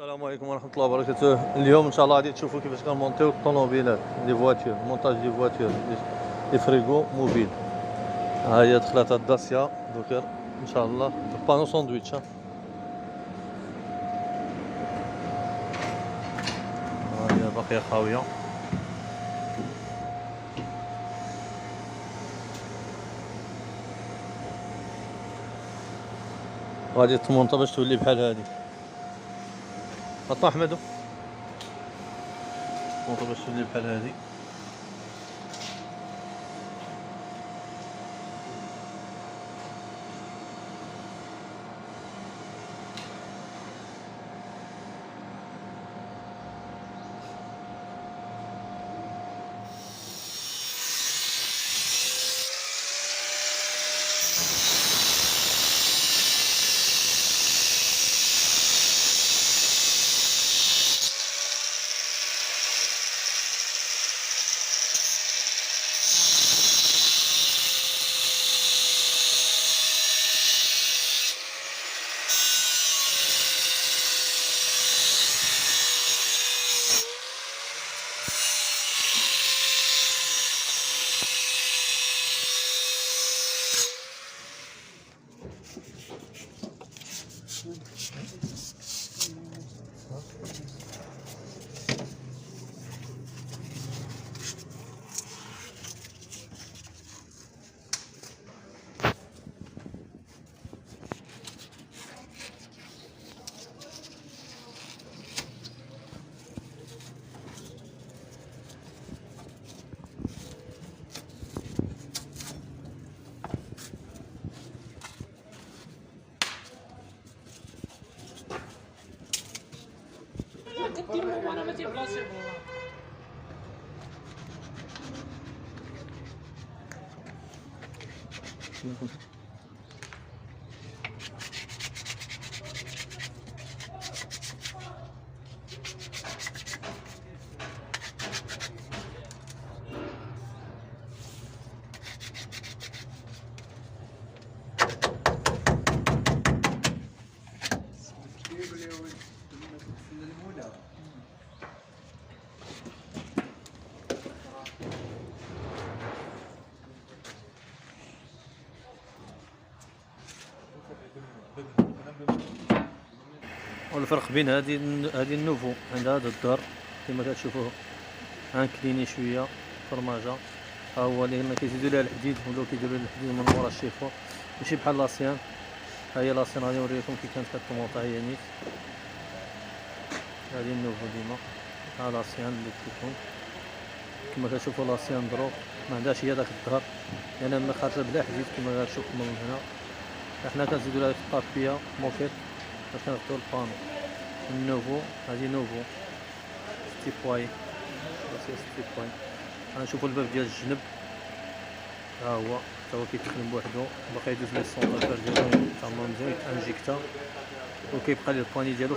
السلام عليكم ورحمة الله وبركاته. اليوم ان شاء الله غادي تشوفوا كيفاش كنمونطيو الطوموبيلات لي فواتور، مونتاج دي فواتور لي فريغو موبيل. ها هي دخلات هاد الداسيا دوكا ان شاء الله بانو ساندويتش. ها هي باقية خاوية. غادي تمونطا باش تولي بحال هادي. عطنا احمدو مونطا باش تولي بحال هادي. وانا ما تيبلاصي والله. والفرق بين هذه النوفو عند هذا الدار كما كتشوفوه انكليني شويه فرماجه. ها هو اللي ما كيزيدوا لها الحديد ولاو كيديروا لها الحديد من مورا الشيفو ماشي بحال لاسيان. ها هي لاسيان غادي نوريكم كي كانت كتمونطا هي نيت. هذه النوفو ديما. ها لاسيان اللي كيكون كما كتشوفوا لاسيان دروك ما عندهاش هي داك الظهر لان ما خارجه بلا حديد كما كتشوفوا من هنا. حنا كنزيدوا لها الطابيه موكيت باش كنغطيو البانو. النوفو هذه نوفو ستيب واي ستيب واي. غنشوفوا الباب ديال الجنب ها هو حتى هو كيتخدم بوحدو باقي يدوز ليه السونطاجور ديالو تعمر مزيان انجيكتا وكيبقى ليه الباني ديالو